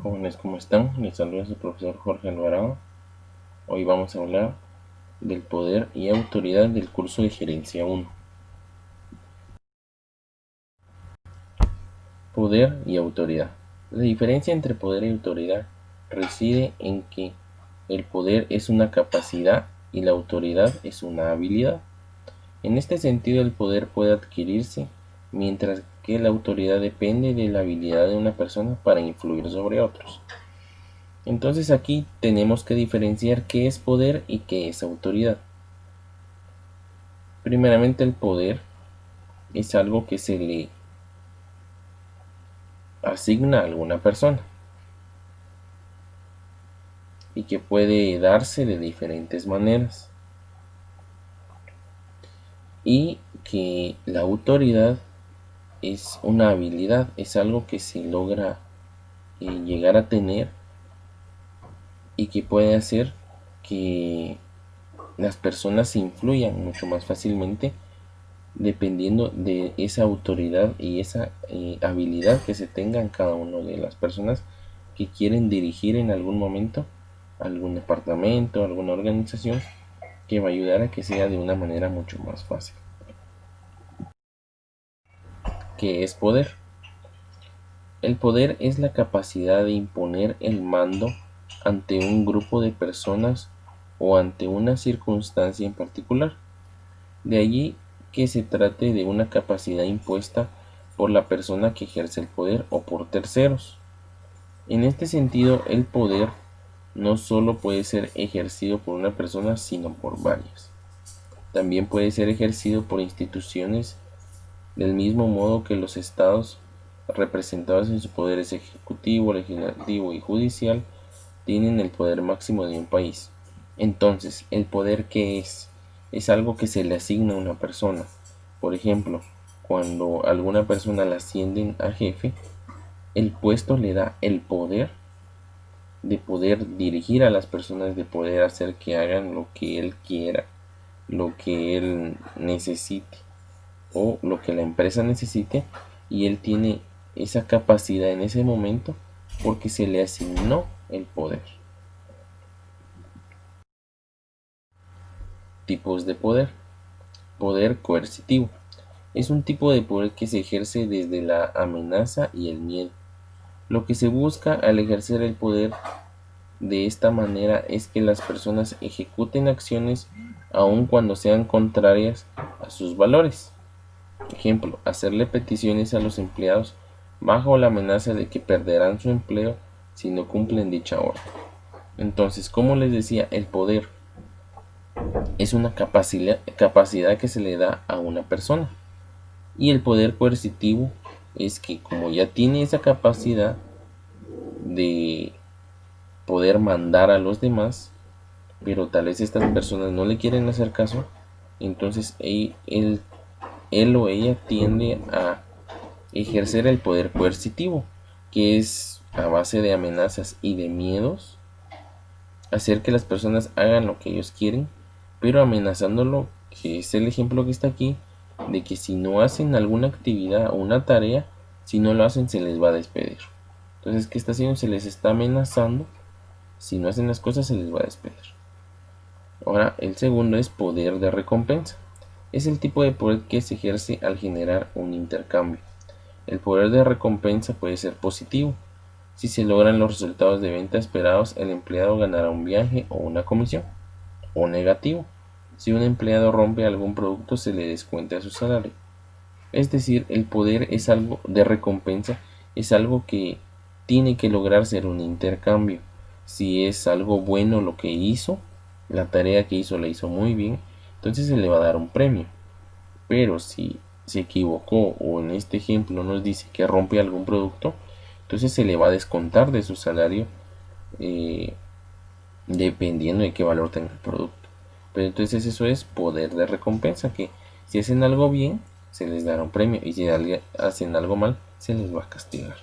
Jóvenes, ¿cómo están? Les saluda su profesor Jorge Alvarado. Hoy vamos a hablar del poder y autoridad del curso de Gerencia 1. Poder y autoridad. La diferencia entre poder y autoridad reside en que el poder es una capacidad y la autoridad es una habilidad. En este sentido, el poder puede adquirirse, mientras que la autoridad depende de la habilidad de una persona para influir sobre otros. Entonces aquí tenemos que diferenciar qué es poder y qué es autoridad. Primeramente, el poder es algo que se le asigna a alguna persona y que puede darse de diferentes maneras, y que la autoridad es una habilidad, es algo que se logra llegar a tener y que puede hacer que las personas influyan mucho más fácilmente dependiendo de esa autoridad y esa habilidad que se tenga en cada una de las personas que quieren dirigir en algún momento algún departamento, alguna organización, que va a ayudar a que sea de una manera mucho más fácil. ¿Qué es poder? El poder es la capacidad de imponer el mando ante un grupo de personas o ante una circunstancia en particular. De allí que se trate de una capacidad impuesta por la persona que ejerce el poder o por terceros. En este sentido, el poder no solo puede ser ejercido por una persona, sino por varias. También puede ser ejercido por instituciones, del mismo modo que los estados, representados en sus poderes ejecutivo, legislativo y judicial, tienen el poder máximo de un país. Entonces, ¿el poder qué es? Es algo que se le asigna a una persona. Por ejemplo, cuando alguna persona la ascienden a jefe, el puesto le da el poder de poder dirigir a las personas, de poder hacer que hagan lo que él quiera, lo que él necesite o lo que la empresa necesite, y él tiene esa capacidad en ese momento porque se le asignó el poder. Tipos de poder. Poder coercitivo. Es un tipo de poder que se ejerce desde la amenaza y el miedo. Lo que se busca al ejercer el poder de esta manera es que las personas ejecuten acciones aun cuando sean contrarias a sus valores. Ejemplo, hacerle peticiones a los empleados bajo la amenaza de que perderán su empleo si no cumplen dicha orden. Entonces, como les decía, el poder es una capacidad que se le da a una persona. Y el poder coercitivo es que, como ya tiene esa capacidad de poder mandar a los demás, pero tal vez estas personas no le quieren hacer caso, entonces él o ella tiende a ejercer el poder coercitivo, que es a base de amenazas y de miedos, hacer que las personas hagan lo que ellos quieren, pero amenazándolo, que es el ejemplo que está aquí, de que si no hacen alguna actividad o una tarea, si no lo hacen se les va a despedir. Entonces, ¿qué está haciendo? Se les está amenazando, si no hacen las cosas se les va a despedir. Ahora, el segundo es poder de recompensa. Es el tipo de poder que se ejerce al generar un intercambio. El poder de recompensa puede ser positivo. Si se logran los resultados de venta esperados, el empleado ganará un viaje o una comisión. O negativo. Si un empleado rompe algún producto, se le descuenta su salario. Es decir, el poder es algo de recompensa, es algo que tiene que lograr ser un intercambio. Si es algo bueno lo que hizo, la tarea que hizo la hizo muy bien, entonces se le va a dar un premio. Pero si se equivocó o en este ejemplo nos dice que rompe algún producto, entonces se le va a descontar de su salario eh, dependiendo de qué valor tenga el producto. Pero entonces eso es poder de recompensa, que si hacen algo bien, se les dará un premio, y si hacen algo mal, se les va a castigar.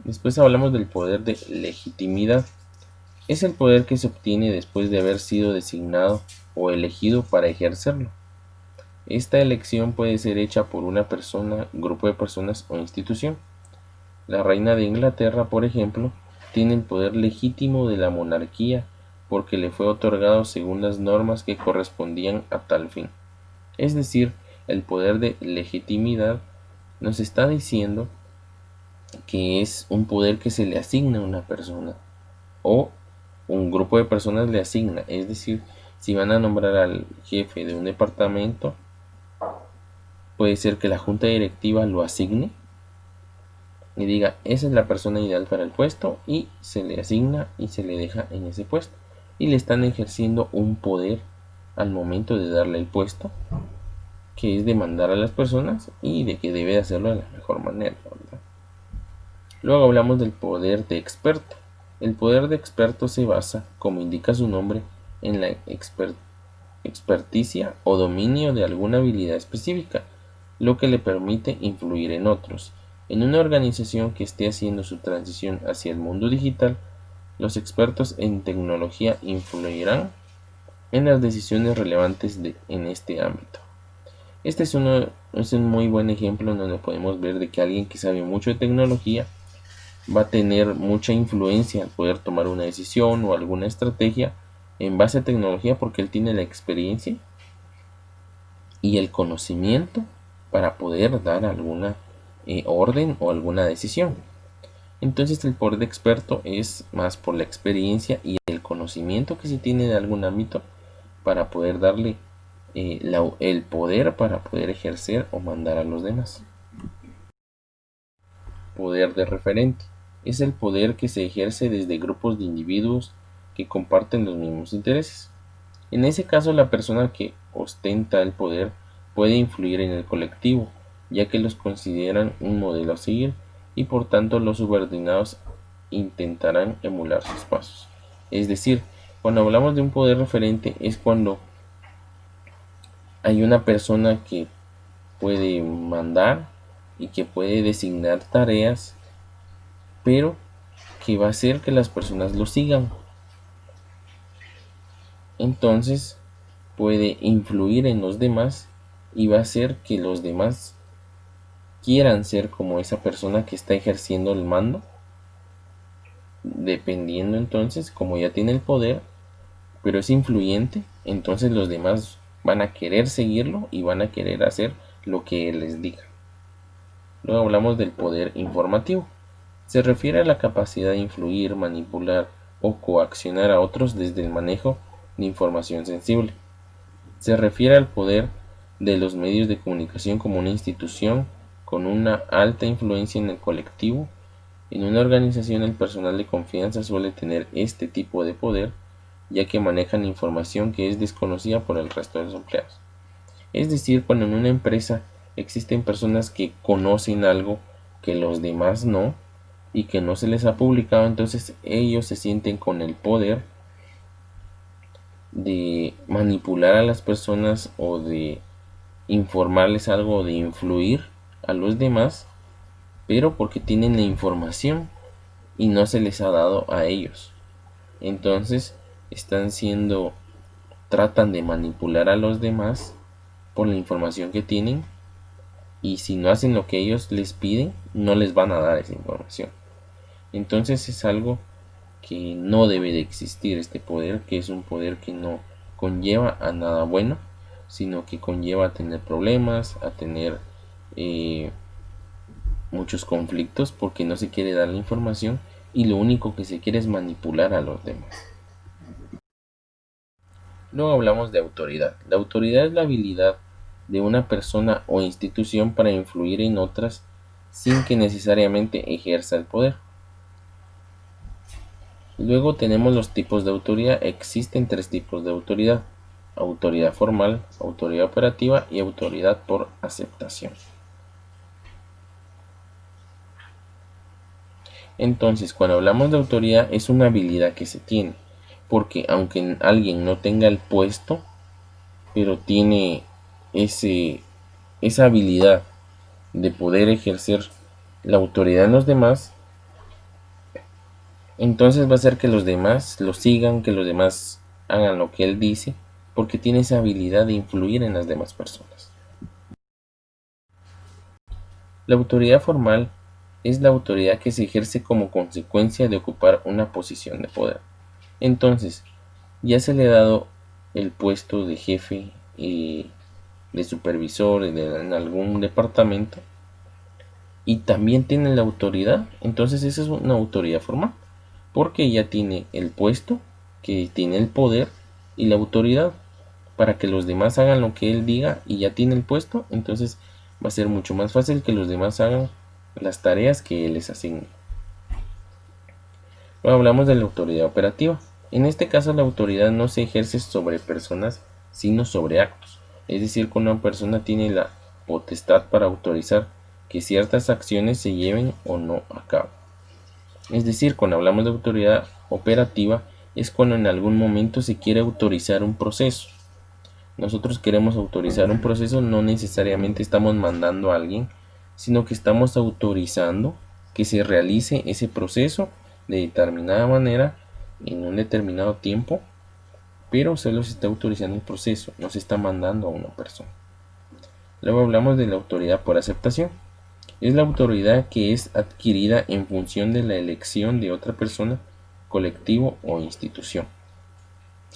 Después hablamos del poder de legitimidad. Es el poder que se obtiene después de haber sido designado o elegido para ejercerlo. Esta elección puede ser hecha por una persona, grupo de personas o institución. La reina de Inglaterra, por ejemplo, tiene el poder legítimo de la monarquía porque le fue otorgado según las normas que correspondían a tal fin. Es decir, el poder de legitimidad nos está diciendo que es un poder que se le asigna a una persona o un grupo de personas le asigna. Es decir, si van a nombrar al jefe de un departamento, puede ser que la junta directiva lo asigne y diga, esa es la persona ideal para el puesto, y se le asigna y se le deja en ese puesto. Y le están ejerciendo un poder al momento de darle el puesto, que es de mandar a las personas y de que debe de hacerlo de la mejor manera, ¿verdad? Luego hablamos del poder de experto. El poder de experto se basa, como indica su nombre, en la experticia o dominio de alguna habilidad específica, lo que le permite influir en otros. En una organización que esté haciendo su transición hacia el mundo digital, los expertos en tecnología influirán en las decisiones relevantes en este ámbito. Este es un muy buen ejemplo en donde podemos ver de que alguien que sabe mucho de tecnología va a tener mucha influencia al poder tomar una decisión o alguna estrategia en base a tecnología, porque él tiene la experiencia y el conocimiento para poder dar alguna orden o alguna decisión. Entonces el poder de experto es más por la experiencia y el conocimiento que se tiene de algún ámbito para poder darle el poder para poder ejercer o mandar a los demás. Poder de referente es el poder que se ejerce desde grupos de individuos que comparten los mismos intereses. En ese caso, la persona que ostenta el poder puede influir en el colectivo, ya que los consideran un modelo a seguir y por tanto los subordinados intentarán emular sus pasos. Es decir, cuando hablamos de un poder referente es cuando hay una persona que puede mandar y que puede designar tareas, pero que va a hacer que las personas lo sigan. Entonces puede influir en los demás y va a hacer que los demás quieran ser como esa persona que está ejerciendo el mando, dependiendo entonces, como ya tiene el poder, pero es influyente, entonces los demás van a querer seguirlo y van a querer hacer lo que él les diga. Luego hablamos del poder informativo. Se refiere a la capacidad de influir, manipular o coaccionar a otros desde el manejo de información sensible. Se refiere al poder de los medios de comunicación como una institución con una alta influencia en el colectivo. En una organización el personal de confianza suele tener este tipo de poder, ya que manejan información que es desconocida por el resto de los empleados. Es decir, cuando en una empresa existen personas que conocen algo que los demás no y que no se les ha publicado, entonces ellos se sienten con el poder de manipular a las personas o de informarles algo o de influir a los demás, pero porque tienen la información y no se les ha dado a ellos. Entonces tratan de manipular a los demás por la información que tienen, y si no hacen lo que ellos les piden, no les van a dar esa información. Entonces es algo que no debe de existir, este poder, que es un poder que no conlleva a nada bueno, sino que conlleva a tener problemas, a tener muchos conflictos, porque no se quiere dar la información y lo único que se quiere es manipular a los demás. Luego hablamos de autoridad. La autoridad es la habilidad de una persona o institución para influir en otras sin que necesariamente ejerza el poder. Luego tenemos los tipos de autoridad. Existen tres tipos de autoridad: autoridad formal, autoridad operativa y autoridad por aceptación. Entonces, cuando hablamos de autoridad, es una habilidad que se tiene, porque aunque alguien no tenga el puesto, pero tiene esa habilidad de poder ejercer la autoridad en los demás, entonces va a hacer que los demás lo sigan, que los demás hagan lo que él dice, porque tiene esa habilidad de influir en las demás personas. La autoridad formal es la autoridad que se ejerce como consecuencia de ocupar una posición de poder. Entonces, ya se le ha dado el puesto de jefe, de supervisor en algún departamento, y también tiene la autoridad. Entonces esa es una autoridad formal, porque ya tiene el puesto, que tiene el poder y la autoridad para que los demás hagan lo que él diga, y ya tiene el puesto. Entonces va a ser mucho más fácil que los demás hagan las tareas que él les asigne. Luego hablamos de la autoridad operativa. En este caso, la autoridad no se ejerce sobre personas, sino sobre actos. Es decir, que una persona tiene la potestad para autorizar que ciertas acciones se lleven o no a cabo. Es decir, cuando hablamos de autoridad operativa, es cuando en algún momento se quiere autorizar un proceso. Nosotros queremos autorizar un proceso, no necesariamente estamos mandando a alguien, sino que estamos autorizando que se realice ese proceso de determinada manera en un determinado tiempo, pero solo se está autorizando el proceso, no se está mandando a una persona. Luego hablamos de la autoridad por aceptación. Es la autoridad que es adquirida en función de la elección de otra persona, colectivo o institución.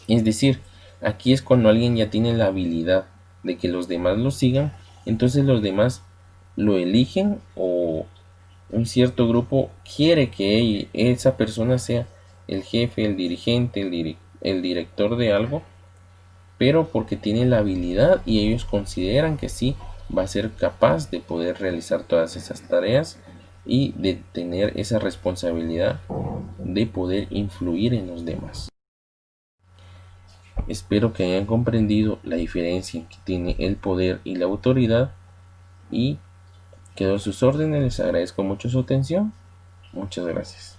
Es decir, aquí es cuando alguien ya tiene la habilidad de que los demás lo sigan, entonces los demás lo eligen, o un cierto grupo quiere que esa persona sea el jefe, el dirigente, el director de algo, pero porque tiene la habilidad y ellos consideran que sí va a ser capaz de poder realizar todas esas tareas y de tener esa responsabilidad de poder influir en los demás. Espero que hayan comprendido la diferencia que tiene el poder y la autoridad, y quedo a sus órdenes. Les agradezco mucho su atención. Muchas gracias.